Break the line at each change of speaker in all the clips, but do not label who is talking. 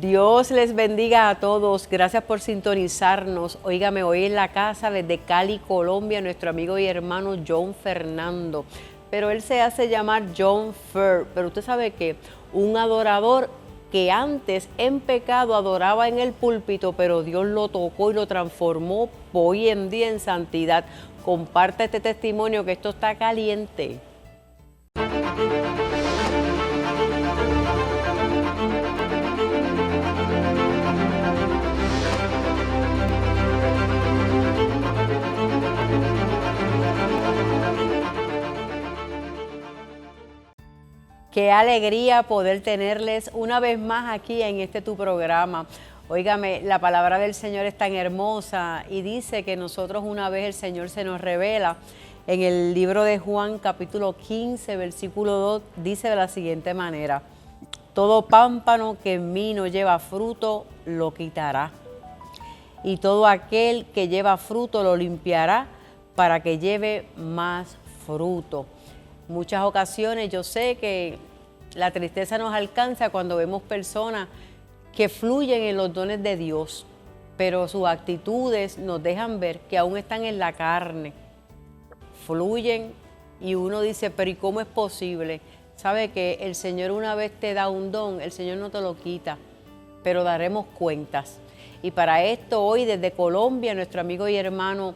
Dios les bendiga a todos. Gracias por sintonizarnos. Óigame, hoy en la casa desde Cali, Colombia, nuestro amigo y hermano John Fernando. Pero él se hace llamar John Fer. Pero usted sabe que un adorador que antes en pecado adoraba en el púlpito, pero Dios lo tocó y lo transformó hoy en día en santidad. Comparte este testimonio que esto está caliente. Qué alegría poder tenerles una vez más aquí en tu programa. Óigame, la palabra del Señor es tan hermosa y dice que nosotros una vez el Señor se nos revela en el libro de Juan capítulo 15 versículo 2, dice de la siguiente manera: todo pámpano que en mí no lleva fruto lo quitará, y todo aquel que lleva fruto lo limpiará para que lleve más fruto. Muchas ocasiones yo sé que la tristeza nos alcanza cuando vemos personas que fluyen en los dones de Dios, pero sus actitudes nos dejan ver que aún están en la carne, fluyen y uno dice, pero ¿y cómo es posible? Sabe que el Señor una vez te da un don, el Señor no te lo quita, pero daremos cuentas. Y para esto hoy desde Colombia nuestro amigo y hermano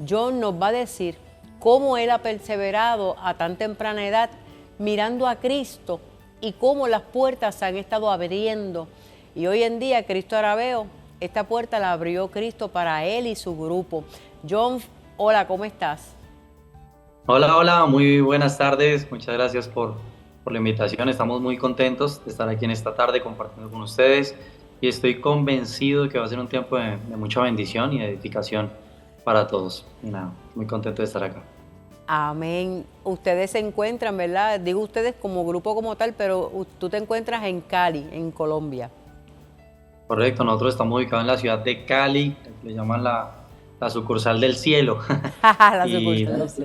John nos va a decir cómo él ha perseverado a tan temprana edad mirando a Cristo y cómo las puertas se han estado abriendo. Y hoy en día Cristo Arabeo, esta puerta la abrió Cristo para él y su grupo. John, hola, ¿cómo estás?
Hola, muy buenas tardes. Muchas gracias por la invitación. Estamos muy contentos de estar aquí en esta tarde compartiendo con ustedes y estoy convencido de que va a ser un tiempo de mucha bendición y de edificación para todos. Y nada, muy contento de estar acá.
Amén. Ustedes se encuentran, ¿verdad? Digo ustedes como grupo como tal, pero tú te encuentras en Cali, en Colombia.
Correcto, nosotros estamos ubicados en la ciudad de Cali, le llaman la sucursal del cielo.
La
Y
sucursal, sí.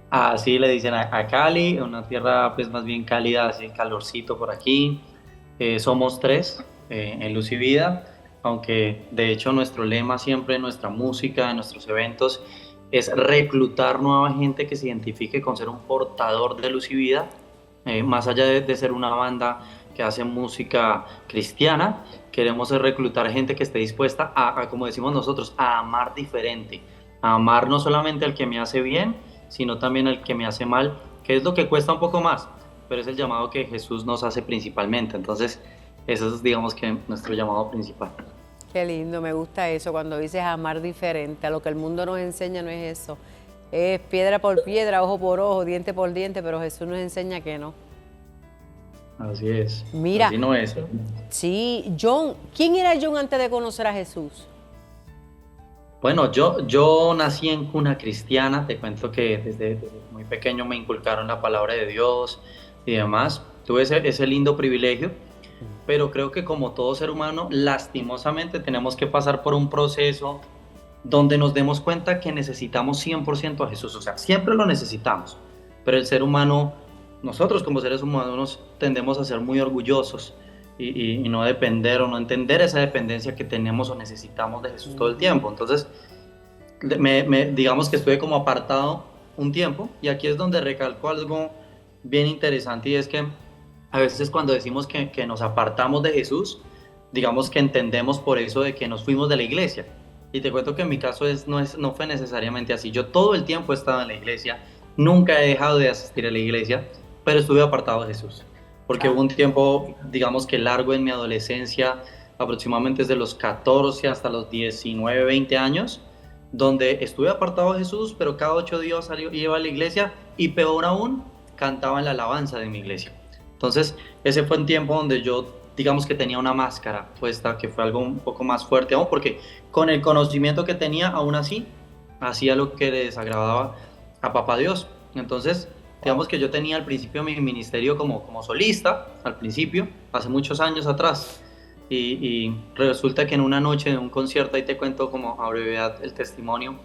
así le dicen a Cali, una tierra pues más bien cálida, así calorcito por aquí. Somos tres en Luz y Vida, aunque de hecho nuestro lema siempre en nuestra música, en nuestros eventos, es reclutar nueva gente que se identifique con ser un portador de luz y vida, más allá de ser una banda que hace música cristiana, queremos reclutar gente que esté dispuesta como decimos nosotros, a amar diferente, a amar no solamente al que me hace bien, sino también al que me hace mal, que es lo que cuesta un poco más, pero es el llamado que Jesús nos hace principalmente. Entonces, eso es, digamos, que nuestro llamado principal.
Qué lindo, me gusta eso, cuando dices amar diferente, a lo que el mundo nos enseña no es eso. Es piedra por piedra, ojo por ojo, diente por diente, pero Jesús nos enseña que no.
Así es,
Mira,
así no es.
sí, John, ¿quién era John antes de conocer a Jesús?
Bueno, yo nací en cuna cristiana, te cuento que desde muy pequeño me inculcaron la palabra de Dios y demás. Tuve ese lindo privilegio, pero creo que como todo ser humano, lastimosamente tenemos que pasar por un proceso donde nos demos cuenta que necesitamos 100% a Jesús, o sea, siempre lo necesitamos, pero el ser humano, nosotros como seres humanos tendemos a ser muy orgullosos y no depender o no entender esa dependencia que tenemos o necesitamos de Jesús todo el tiempo. Entonces, digamos que estuve como apartado un tiempo y aquí es donde recalco algo bien interesante y es que a veces cuando decimos que nos apartamos de Jesús, digamos que entendemos por eso de que nos fuimos de la iglesia. Y te cuento que en mi caso no fue necesariamente así. Yo todo el tiempo he estado en la iglesia, nunca he dejado de asistir a la iglesia, pero estuve apartado de Jesús. Porque hubo un tiempo, digamos que largo en mi adolescencia, aproximadamente desde los 14 hasta los 19, 20 años, donde estuve apartado de Jesús, pero cada 8 días iba a la iglesia y peor aún, cantaba en la alabanza de mi iglesia. Entonces, ese fue un tiempo donde yo, digamos que tenía una máscara puesta, que fue algo un poco más fuerte, aún porque con el conocimiento que tenía, aún así, hacía lo que le desagradaba a Papá Dios. Entonces, digamos que yo tenía al principio mi ministerio como solista, al principio, hace muchos años atrás, y resulta que en una noche de un concierto, ahí te cuento como a brevedad el testimonio,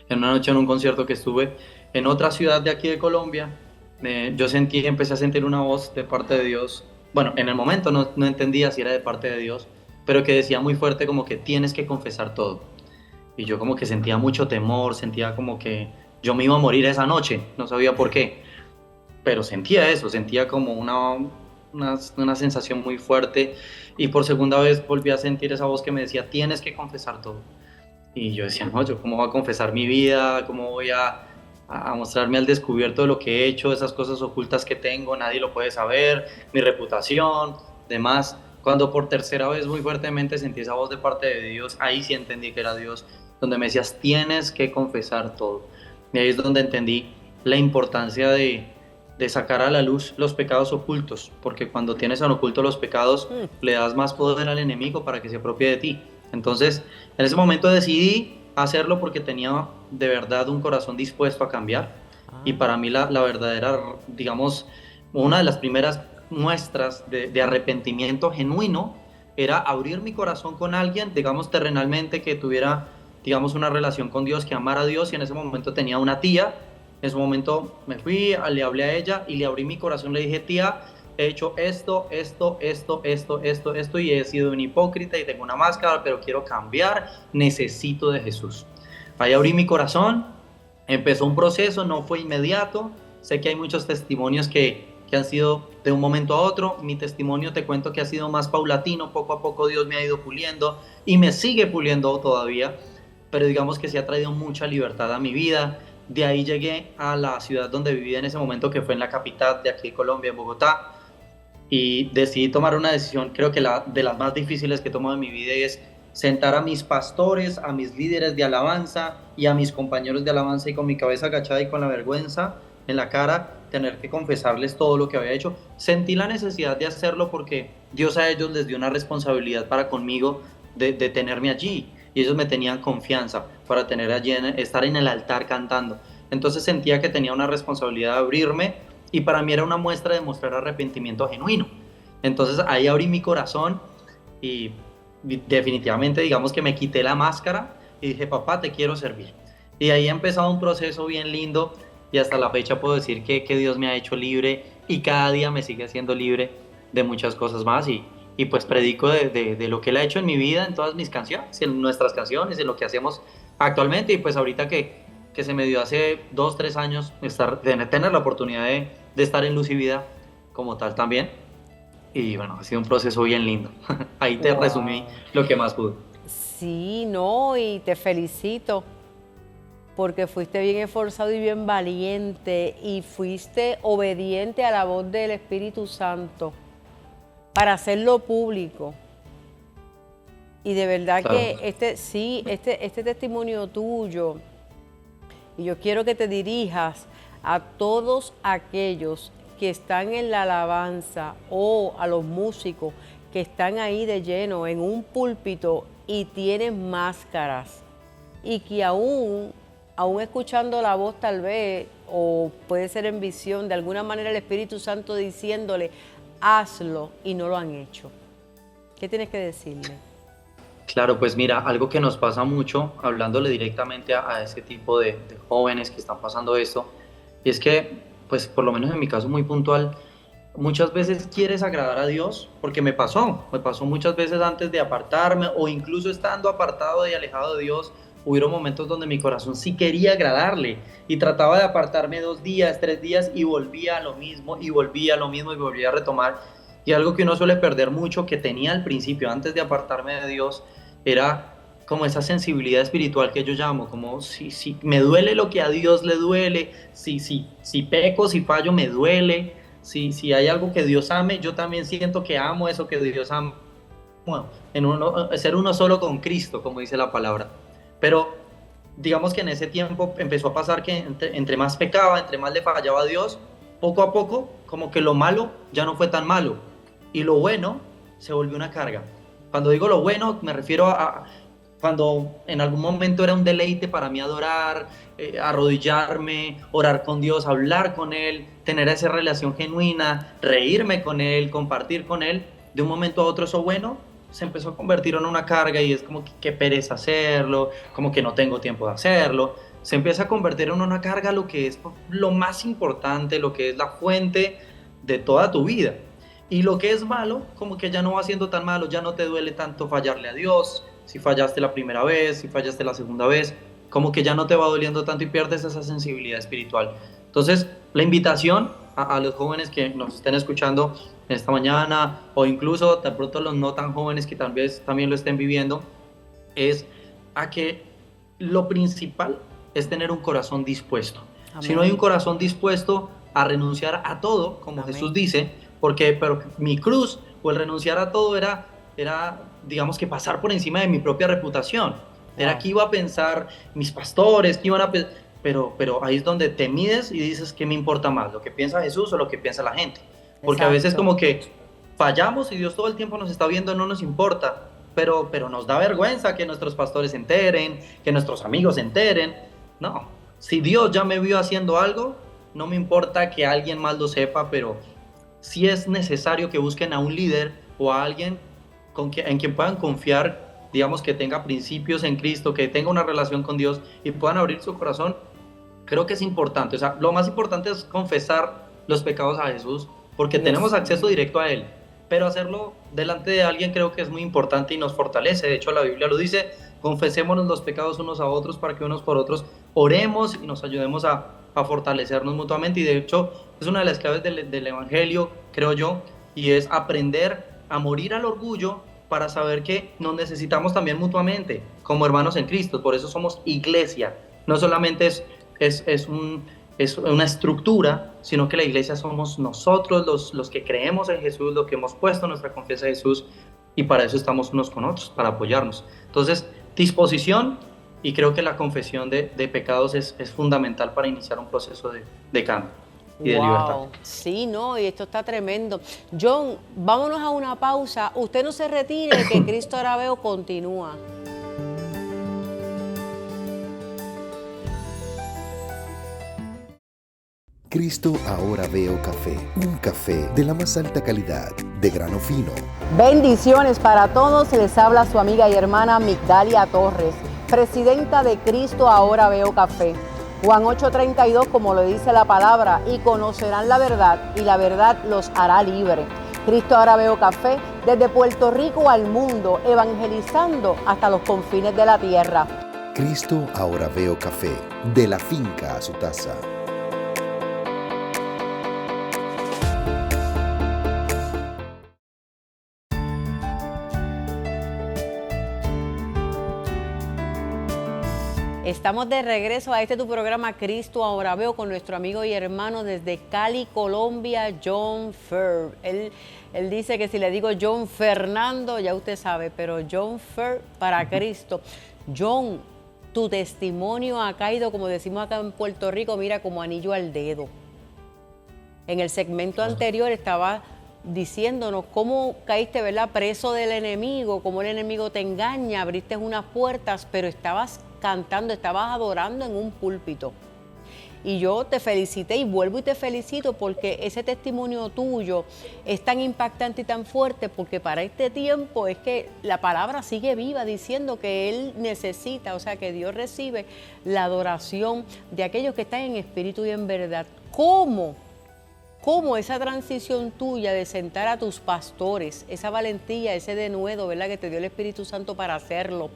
en una noche en un concierto que estuve en otra ciudad de aquí de Colombia, empecé a sentir una voz de parte de Dios bueno, en el momento no entendía si era de parte de Dios, pero que decía muy fuerte como que tienes que confesar todo. Y yo como que sentía mucho temor, sentía como que yo me iba a morir esa noche, no sabía por qué, pero sentía eso, sentía como una sensación muy fuerte, y por segunda vez volví a sentir esa voz que me decía, tienes que confesar todo. Y yo decía, no, yo cómo voy a confesar mi vida, cómo voy a mostrarme al descubierto de lo que he hecho, esas cosas ocultas que tengo, nadie lo puede saber, mi reputación, demás. Cuando por tercera vez muy fuertemente sentí esa voz de parte de Dios, ahí sí entendí que era Dios, donde me decías, tienes que confesar todo. Y ahí es donde entendí la importancia de sacar a la luz los pecados ocultos, porque cuando tienes en oculto los pecados, le das más poder al enemigo para que se apropie de ti. Entonces, en ese momento decidí hacerlo porque tenía de verdad un corazón dispuesto a cambiar. Y para mí la verdadera, digamos, una de las primeras muestras de arrepentimiento genuino era abrir mi corazón con alguien, digamos, terrenalmente, que tuviera, digamos, una relación con Dios, que amara a Dios. Y en ese momento tenía una tía. En ese momento me fui, le hablé a ella y le abrí mi corazón, le dije, tía, he hecho esto, y he sido un hipócrita y tengo una máscara, pero quiero cambiar, necesito de Jesús. Ahí abrí mi corazón, empezó un proceso, no fue inmediato, sé que hay muchos testimonios que han sido de un momento a otro, mi testimonio te cuento que ha sido más paulatino, poco a poco Dios me ha ido puliendo y me sigue puliendo todavía, pero digamos que sí ha traído mucha libertad a mi vida. De ahí llegué a la ciudad donde vivía en ese momento, que fue en la capital de aquí de Colombia, en Bogotá, y decidí tomar una decisión, creo que de las más difíciles que he tomado en mi vida, y es sentar a mis pastores, a mis líderes de alabanza y a mis compañeros de alabanza, y con mi cabeza agachada y con la vergüenza en la cara, tener que confesarles todo lo que había hecho. Sentí la necesidad de hacerlo porque Dios a ellos les dio una responsabilidad para conmigo de tenerme allí, y ellos me tenían confianza para tener allí, estar en el altar cantando. Entonces sentía que tenía una responsabilidad de abrirme, y para mí era una muestra de mostrar arrepentimiento genuino. Entonces ahí abrí mi corazón y definitivamente, digamos que me quité la máscara y dije, papá, te quiero servir. Y ahí ha empezado un proceso bien lindo, y hasta la fecha puedo decir que Dios me ha hecho libre, y cada día me sigue haciendo libre de muchas cosas más, y pues predico de lo que Él ha hecho en mi vida, en todas mis canciones, en nuestras canciones, en lo que hacemos actualmente. Y pues ahorita que se me dio hace 2, 3 años tener la oportunidad de estar en Luz y Vida como tal también. Y bueno, ha sido un proceso bien lindo. Ahí te resumí lo que más pude.
Sí, no, y te felicito porque fuiste bien esforzado y bien valiente y fuiste obediente a la voz del Espíritu Santo para hacerlo público. Y de verdad
Claro.
que este testimonio tuyo, y yo quiero que te dirijas a todos aquellos que están en la alabanza o a los músicos que están ahí de lleno en un púlpito y tienen máscaras y que aún escuchando la voz tal vez, o puede ser en visión, de alguna manera el Espíritu Santo diciéndole, hazlo, y no lo han hecho. ¿Qué tienes que decirle?
Claro, pues mira, algo que nos pasa mucho, hablándole directamente a ese tipo de jóvenes que están pasando esto, y es que, pues por lo menos en mi caso muy puntual, muchas veces quieres agradar a Dios, porque me pasó muchas veces antes de apartarme, o incluso estando apartado y alejado de Dios, hubieron momentos donde mi corazón sí quería agradarle, y trataba de apartarme 2 días, 3 días, y volvía a lo mismo, y volvía a lo mismo, y volvía a retomar. Y algo que uno suele perder mucho, que tenía al principio, antes de apartarme de Dios, era como esa sensibilidad espiritual que yo llamo, como si me duele lo que a Dios le duele, si peco, si fallo, me duele, si hay algo que Dios ame, yo también siento que amo eso que Dios ama. Bueno, ser uno solo con Cristo, como dice la palabra. Pero digamos que en ese tiempo empezó a pasar que entre más pecaba, entre más le fallaba a Dios, poco a poco, como que lo malo ya no fue tan malo, y lo bueno se volvió una carga. Cuando digo lo bueno, me refiero a cuando en algún momento era un deleite para mí adorar, arrodillarme, orar con Dios, hablar con Él, tener esa relación genuina, reírme con Él, compartir con Él. De un momento a otro eso bueno se empezó a convertir en una carga, y es como que qué pereza hacerlo, como que no tengo tiempo de hacerlo. Se empieza a convertir en una carga lo que es lo más importante, lo que es la fuente de toda tu vida. Y lo que es malo, como que ya no va siendo tan malo, ya no te duele tanto fallarle a Dios, si fallaste la primera vez, si fallaste la segunda vez, como que ya no te va doliendo tanto y pierdes esa sensibilidad espiritual. Entonces, la invitación a los jóvenes que nos estén escuchando esta mañana, o incluso de pronto los no tan jóvenes que tal vez también lo estén viviendo, es a que lo principal es tener un corazón dispuesto. Amén. Si no hay un corazón dispuesto a renunciar a todo, como Amén. Jesús dice, pero mi cruz o el renunciar a todo era digamos que pasar por encima de mi propia reputación. Era que iba a pensar mis pastores, que iban a pero ahí es donde te mides y dices qué me importa más, lo que piensa Jesús o lo que piensa la gente. Porque Exacto. A veces como que fallamos y Dios todo el tiempo nos está viendo, no nos importa, pero nos da vergüenza que nuestros pastores se enteren, que nuestros amigos se enteren. No, si Dios ya me vio haciendo algo, no me importa que alguien más lo sepa, pero sí es necesario que busquen a un líder o a alguien en quien puedan confiar, digamos que tenga principios en Cristo, que tenga una relación con Dios y puedan abrir su corazón. Creo que es importante, o sea, lo más importante es confesar los pecados a Jesús, porque tenemos acceso directo a Él, pero hacerlo delante de alguien creo que es muy importante y nos fortalece. De hecho, la Biblia lo dice, confesémonos los pecados unos a otros para que unos por otros oremos y nos ayudemos a fortalecernos mutuamente. Y de hecho, es una de las claves del Evangelio, creo yo, y es aprender a morir al orgullo para saber que nos necesitamos también mutuamente como hermanos en Cristo. Por eso somos iglesia, no solamente es una estructura, sino que la iglesia somos nosotros los que creemos en Jesús, los que hemos puesto nuestra confianza en Jesús, y para eso estamos unos con otros, para apoyarnos. Entonces, disposición, y creo que la confesión de pecados es fundamental para iniciar un proceso de cambio y de libertad.
Sí, no, y esto está tremendo. John, vámonos a una pausa. Usted no se retire, que Cristo Ahora Veo continúa.
Cristo Ahora Veo Café, un café de la más alta calidad, de grano fino.
Bendiciones para todos, les habla su amiga y hermana Migdalia Torres, presidenta de Cristo Ahora Veo Café. Juan 8:32, como lo dice la palabra, y conocerán la verdad, y la verdad los hará libres. Cristo Ahora Veo Café, desde Puerto Rico al mundo, evangelizando hasta los confines de la tierra.
Cristo Ahora Veo Café, de la finca a su taza.
Estamos de regreso a tu programa Cristo Ahora Veo con nuestro amigo y hermano desde Cali, Colombia, John Fer. Él dice que si le digo John Fernando, ya usted sabe, pero John Fer para Cristo. John, tu testimonio ha caído, como decimos acá en Puerto Rico, mira, como anillo al dedo. En el segmento anterior estaba diciéndonos cómo caíste, ¿verdad?, preso del enemigo, cómo el enemigo te engaña, abriste unas puertas, pero estabas cantando, estabas adorando en un púlpito. Y yo te felicité y vuelvo y te felicito porque ese testimonio tuyo es tan impactante y tan fuerte, porque para este tiempo es que la palabra sigue viva diciendo que Él necesita, o sea, que Dios recibe la adoración de aquellos que están en espíritu y en verdad. ¿Cómo esa transición tuya de sentar a tus pastores, esa valentía, ese denuedo, ¿verdad?, que te dio el Espíritu Santo para hacerlo?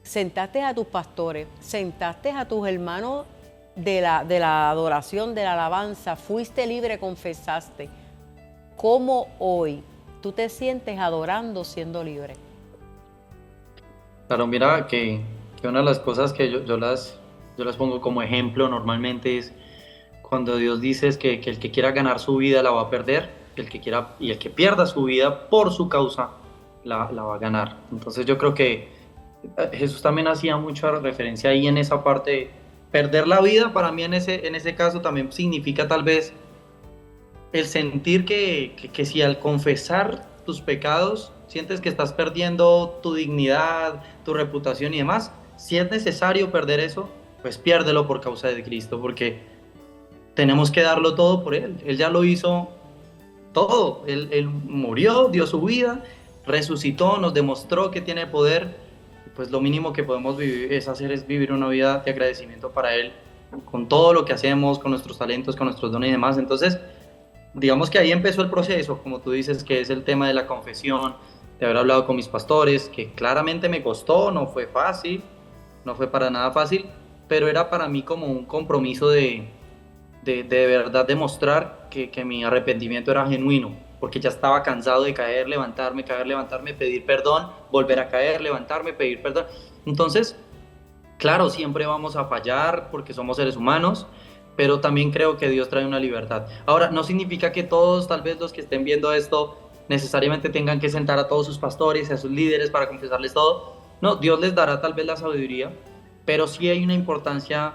Sentaste a tus pastores, sentaste a tus hermanos de la adoración, de la alabanza, fuiste libre, confesaste. ¿Cómo hoy tú te sientes adorando siendo libre?
Claro, mira que una de las cosas que yo las pongo como ejemplo normalmente es cuando Dios dice es que el que quiera ganar su vida la va a perder, el que pierda su vida por su causa la va a ganar. Entonces yo creo que Jesús también hacía mucha referencia ahí en esa parte. Perder la vida para mí en ese caso también significa tal vez el sentir que si al confesar tus pecados sientes que estás perdiendo tu dignidad, tu reputación y demás, si es necesario perder eso, pues piérdelo por causa de Cristo, porque tenemos que darlo todo por Él. Él ya lo hizo todo. Él murió, dio su vida, resucitó, nos demostró que tiene poder. Pues lo mínimo que podemos es vivir una vida de agradecimiento para Él, con todo lo que hacemos, con nuestros talentos, con nuestros dones y demás. Entonces, digamos que ahí empezó el proceso, como tú dices, que es el tema de la confesión, de haber hablado con mis pastores, que claramente me costó, no fue fácil, no fue para nada fácil, pero era para mí como un compromiso de verdad demostrar que mi arrepentimiento era genuino, porque ya estaba cansado de caer, levantarme, pedir perdón, volver a caer, levantarme, pedir perdón. Entonces, claro, siempre vamos a fallar porque somos seres humanos, pero también creo que Dios trae una libertad. Ahora, no significa que todos, tal vez los que estén viendo esto, necesariamente tengan que sentar a todos sus pastores y a sus líderes para confesarles todo. No, Dios les dará tal vez la sabiduría, pero sí hay una importancia,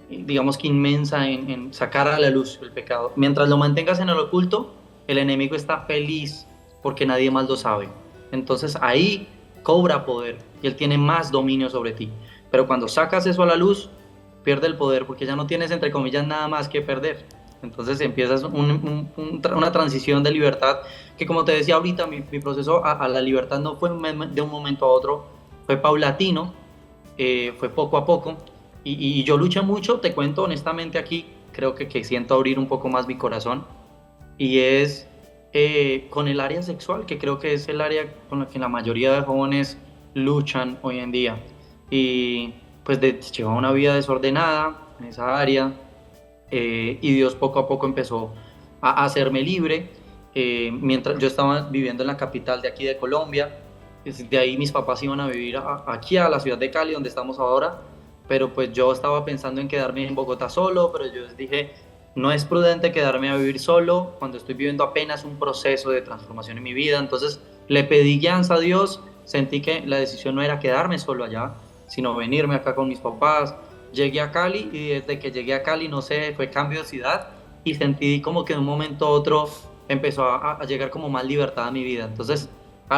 digamos que inmensa, en sacar a la luz el pecado. Mientras lo mantengas en el oculto, el enemigo está feliz porque nadie más lo sabe. Entonces ahí cobra poder y él tiene más dominio sobre ti. Pero cuando sacas eso a la luz, pierde el poder porque ya no tienes, entre comillas, nada más que perder. Entonces empiezas una transición de libertad que, como te decía ahorita, mi proceso a la libertad no fue de un momento a otro, fue paulatino, fue poco a poco. Y yo luché mucho, te cuento honestamente aquí, creo que siento abrir un poco más mi corazón, y es con el área sexual, que creo que es el área con la que la mayoría de jóvenes luchan hoy en día. Y pues llevaba una vida desordenada en esa área, y Dios poco a poco empezó a hacerme libre. Mientras yo estaba viviendo en la capital de aquí de Colombia, de ahí mis papás iban a vivir aquí a la ciudad de Cali, donde estamos ahora, pero pues yo estaba pensando en quedarme en Bogotá solo, pero yo dije, no es prudente quedarme a vivir solo cuando estoy viviendo apenas un proceso de transformación en mi vida. Entonces le pedí guianza a Dios, sentí que la decisión no era quedarme solo allá, sino venirme acá con mis papás. Llegué a Cali y desde que llegué a Cali, no sé, fue cambio de ciudad y sentí como que de un momento a otro empezó a llegar como más libertad a mi vida. Entonces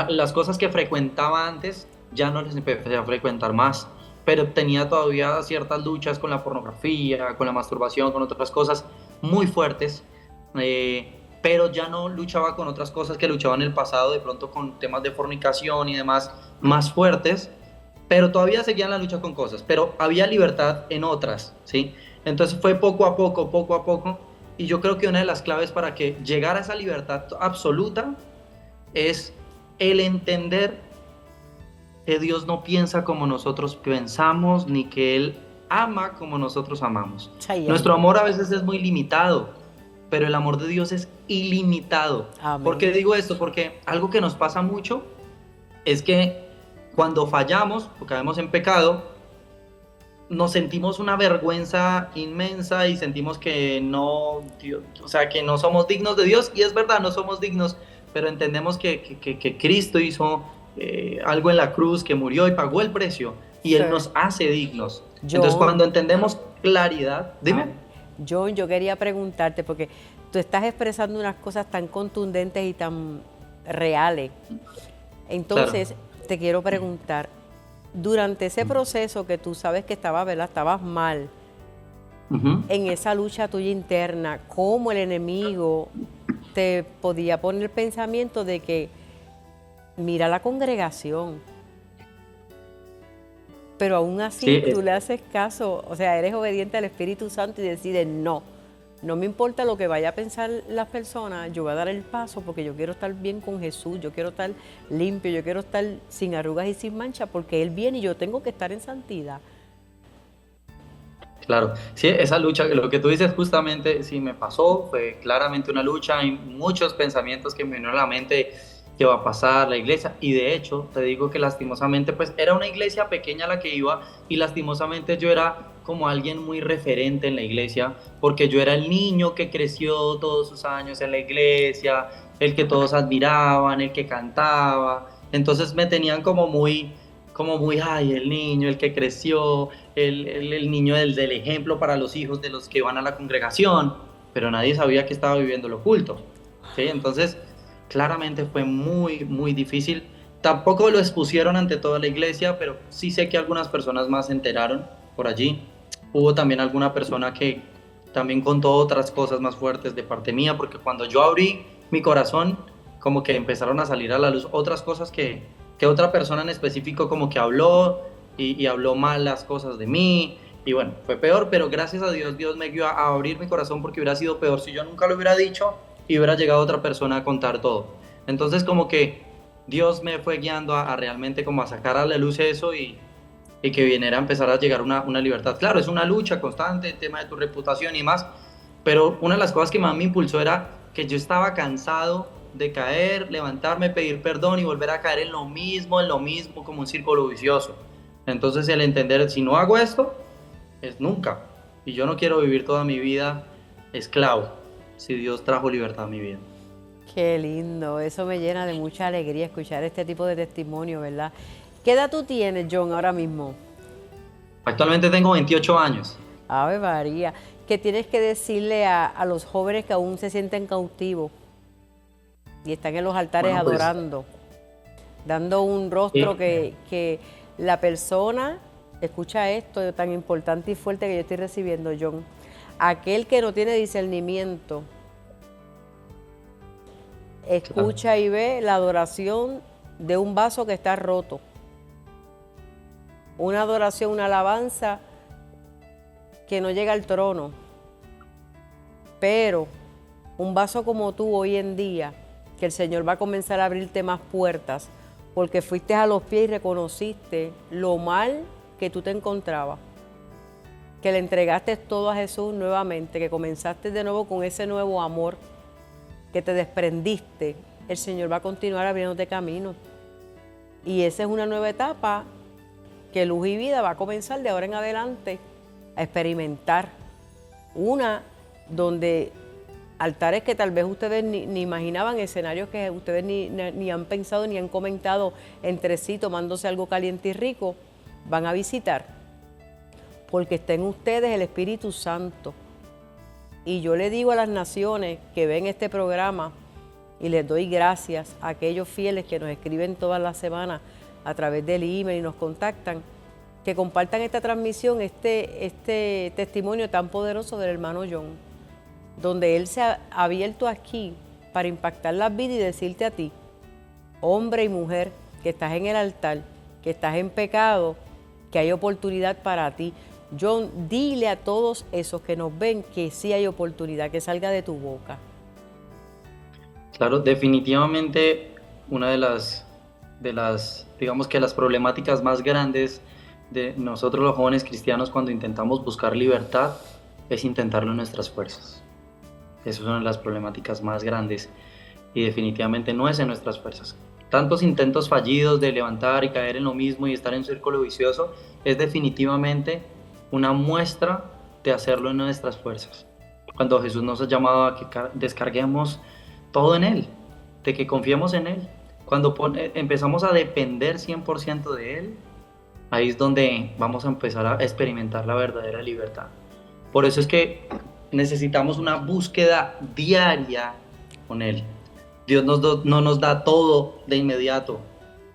las cosas que frecuentaba antes ya no las empecé a frecuentar más, pero tenía todavía ciertas luchas con la pornografía, con la masturbación, con otras cosas muy fuertes, pero ya no luchaba con otras cosas que luchaba en el pasado, de pronto con temas de fornicación y demás más fuertes, pero todavía seguía en la lucha con cosas, pero había libertad en otras, ¿sí? Entonces fue poco a poco, y yo creo que una de las claves para que llegara a esa libertad absoluta es el entender que Dios no piensa como nosotros pensamos, ni que Él ama como nosotros amamos. Nuestro amor a veces es muy limitado, pero el amor de Dios es ilimitado. Amén. ¿Por qué digo esto? Porque algo que nos pasa mucho es que cuando fallamos o caemos en pecado, nos sentimos una vergüenza inmensa y sentimos que no, Dios, o sea, que no somos dignos de Dios, y es verdad, no somos dignos, pero entendemos que Cristo hizo algo en la cruz, que murió y pagó el precio, y Él nos hace dignos. Entonces cuando entendemos claridad, dime.
John, yo quería preguntarte, porque tú estás expresando unas cosas tan contundentes y tan reales. Entonces, te quiero preguntar, durante ese proceso que tú sabes que estabas, ¿verdad? Estabas mal, en esa lucha tuya interna, ¿cómo el enemigo te podía poner el pensamiento de que mira la congregación, pero aún así tú le haces caso, o sea, eres obediente al Espíritu Santo y decides no me importa lo que vaya a pensar las personas, yo voy a dar el paso porque yo quiero estar bien con Jesús, yo quiero estar limpio, yo quiero estar sin arrugas y sin mancha porque Él viene y yo tengo que estar en santidad.
Claro, sí, esa lucha, lo que tú dices justamente, sí me pasó, fue claramente una lucha, hay muchos pensamientos que me vinieron a la mente, qué va a pasar, la iglesia, y de hecho, te digo que lastimosamente, pues era una iglesia pequeña la que iba, y lastimosamente yo era como alguien muy referente en la iglesia, porque yo era el niño que creció todos sus años en la iglesia, el que todos admiraban, el que cantaba, entonces me tenían como muy, ay, el niño, el que creció, el niño del ejemplo para los hijos de los que van a la congregación, pero nadie sabía que estaba viviendo lo oculto, ¿sí? Entonces, claramente fue muy, muy difícil. Tampoco lo expusieron ante toda la iglesia, pero sí sé que algunas personas más se enteraron por allí. Hubo también alguna persona que también contó otras cosas más fuertes de parte mía, porque cuando yo abrí mi corazón, como que empezaron a salir a la luz otras cosas que otra persona en específico como que habló y habló mal las cosas de mí, y bueno, fue peor, pero gracias a Dios, Dios me guió a abrir mi corazón, porque hubiera sido peor si yo nunca lo hubiera dicho, y hubiera llegado otra persona a contar todo. Entonces como que Dios me fue guiando a realmente como a sacar a la luz eso y que viniera a empezar a llegar una libertad. Claro, es una lucha constante, el tema de tu reputación y más, pero una de las cosas que más me impulsó era que yo estaba cansado de caer, levantarme, pedir perdón y volver a caer en lo mismo, como un círculo vicioso. Entonces el entender, si no hago esto, es nunca. Y yo no quiero vivir toda mi vida esclavo, si Dios trajo libertad a mi vida.
Qué lindo, eso me llena de mucha alegría escuchar este tipo de testimonio, ¿verdad? ¿Qué edad tú tienes, John, ahora mismo?
Actualmente tengo 28 años.
Ave María, ¿qué tienes que decirle a los jóvenes que aún se sienten cautivos y están en los altares
Bueno, pues,
adorando, dando un rostro que la persona, escucha esto tan importante y fuerte que yo estoy recibiendo, John, aquel que no tiene discernimiento, escucha y ve la adoración de un vaso que está roto, una adoración, una alabanza que no llega al trono, pero un vaso como tú hoy en día, que el Señor va a comenzar a abrirte más puertas, porque fuiste a los pies y reconociste lo mal que tú te encontrabas, que le entregaste todo a Jesús nuevamente, que comenzaste de nuevo con ese nuevo amor, que te desprendiste. El Señor va a continuar abriéndote camino. Y esa es una nueva etapa que Luz y Vida va a comenzar de ahora en adelante a experimentar. Una donde altares que tal vez ustedes ni imaginaban, escenarios que ustedes ni han pensado ni han comentado entre sí, tomándose algo caliente y rico, van a visitar. Porque está en ustedes el Espíritu Santo. Y yo le digo a las naciones que ven este programa, y les doy gracias a aquellos fieles que nos escriben todas las semanas a través del email y nos contactan, que compartan esta transmisión, este testimonio tan poderoso del hermano John, donde él se ha abierto aquí para impactar las vidas y decirte a ti, hombre y mujer, que estás en el altar, que estás en pecado, que hay oportunidad para ti. John, dile a todos esos que nos ven que sí hay oportunidad, que salga de tu boca.
Claro, definitivamente una digamos que las problemáticas más grandes de nosotros los jóvenes cristianos cuando intentamos buscar libertad es intentarlo en nuestras fuerzas. Esa es una de las problemáticas más grandes y definitivamente no es en nuestras fuerzas. Tantos intentos fallidos de levantar y caer en lo mismo y estar en un círculo vicioso es definitivamente una muestra de hacerlo en nuestras fuerzas. Cuando Jesús nos ha llamado a que descarguemos todo en Él, de que confiemos en Él. Cuando empezamos a depender 100% de Él, ahí es donde vamos a empezar a experimentar la verdadera libertad. Por eso es que necesitamos una búsqueda diaria con Él. Dios no nos da todo de inmediato,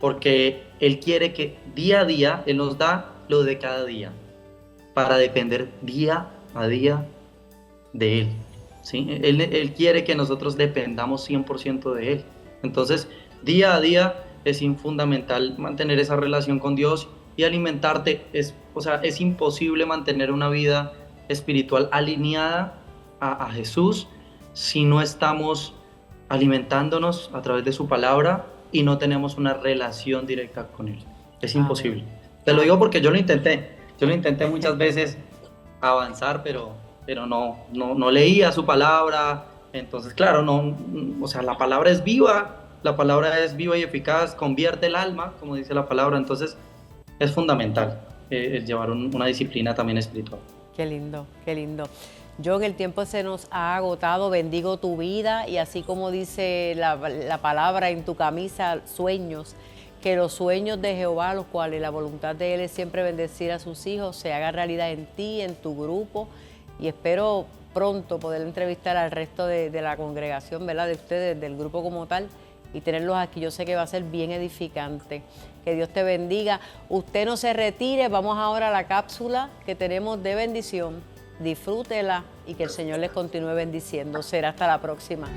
porque Él quiere que día a día, Él nos da lo de cada día, para depender día a día de Él. ¿Sí? Él quiere que nosotros dependamos 100% de Él. Entonces, día a día es fundamental mantener esa relación con Dios y alimentarte. Es imposible mantener una vida espiritual alineada a Jesús si no estamos alimentándonos a través de su palabra y no tenemos una relación directa con Él. Es imposible. Te lo digo porque yo lo intenté muchas veces avanzar, pero no leía su palabra. Entonces, claro, la palabra es viva, y eficaz, convierte el alma, como dice la palabra. Entonces, es fundamental el llevar una disciplina también espiritual.
Qué lindo, qué lindo. John, el tiempo se nos ha agotado, bendigo tu vida y así como dice la palabra en tu camisa, sueños, que los sueños de Jehová, los cuales la voluntad de Él es siempre bendecir a sus hijos, se haga realidad en ti, en tu grupo, y espero pronto poder entrevistar al resto de la congregación, ¿verdad?, de ustedes, del grupo como tal, y tenerlos aquí. Yo sé que va a ser bien edificante. Que Dios te bendiga. Usted no se retire, vamos ahora a la cápsula que tenemos de bendición. Disfrútela y que el Señor les continúe bendiciendo. Será hasta la próxima.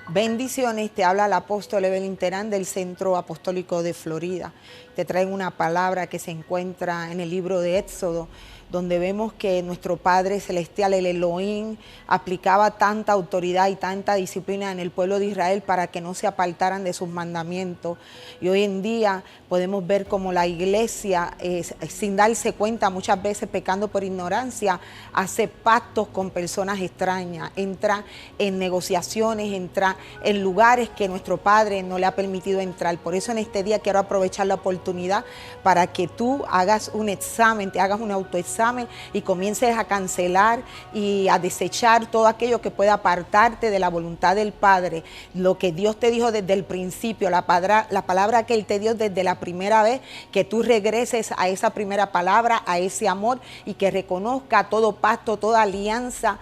Bendiciones, te habla el apóstol Evelyn Terán del Centro Apostólico de Florida. Te traigo una palabra que se encuentra en el libro de Éxodo, donde vemos que nuestro Padre Celestial, el Elohim, aplicaba tanta autoridad y tanta disciplina en el pueblo de Israel para que no se apartaran de sus mandamientos. Y hoy en día podemos ver como la iglesia, sin darse cuenta, muchas veces pecando por ignorancia, hace pactos con personas extrañas, entra en negociaciones, entra en lugares que nuestro Padre no le ha permitido entrar. Por eso en este día quiero aprovechar la oportunidad para que tú hagas un examen, te hagas un autoexamen y comiences a cancelar y a desechar todo aquello que pueda apartarte de la voluntad del Padre. Lo que Dios te dijo desde el principio, la palabra que Él te dio desde la primera vez, que tú regreses a esa primera palabra, a ese amor, y que reconozca todo pacto, toda alianza,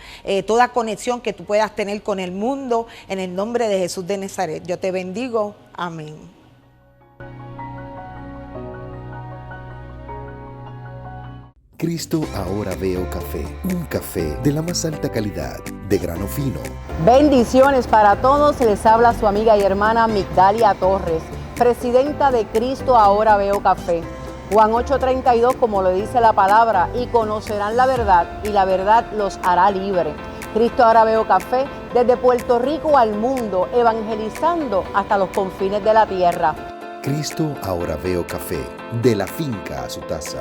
toda conexión que tú puedas tener con el mundo, en el nombre de Jesús de Nazaret. Yo te bendigo. Amén.
Cristo Ahora Veo Café, un café de la más alta calidad, de grano fino.
Bendiciones para todos, les habla su amiga y hermana Migdalia Torres, presidenta de Cristo Ahora Veo Café. Juan 8:32, como lo dice la palabra, y conocerán la verdad, y la verdad los hará libres. Cristo Ahora Veo Café, desde Puerto Rico al mundo, evangelizando hasta los confines de la tierra.
Cristo Ahora Veo Café, de la finca a su taza.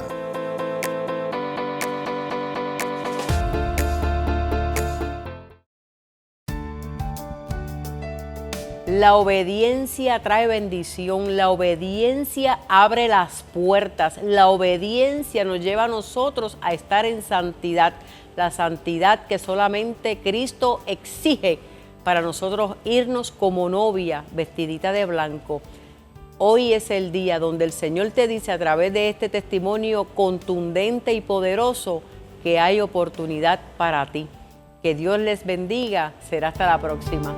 La obediencia trae bendición, la obediencia abre las puertas, la obediencia nos lleva a nosotros a estar en santidad, la santidad que solamente Cristo exige para nosotros irnos como novia vestidita de blanco. Hoy es el día donde el Señor te dice a través de este testimonio contundente y poderoso que hay oportunidad para ti. Que Dios les bendiga, será hasta la próxima.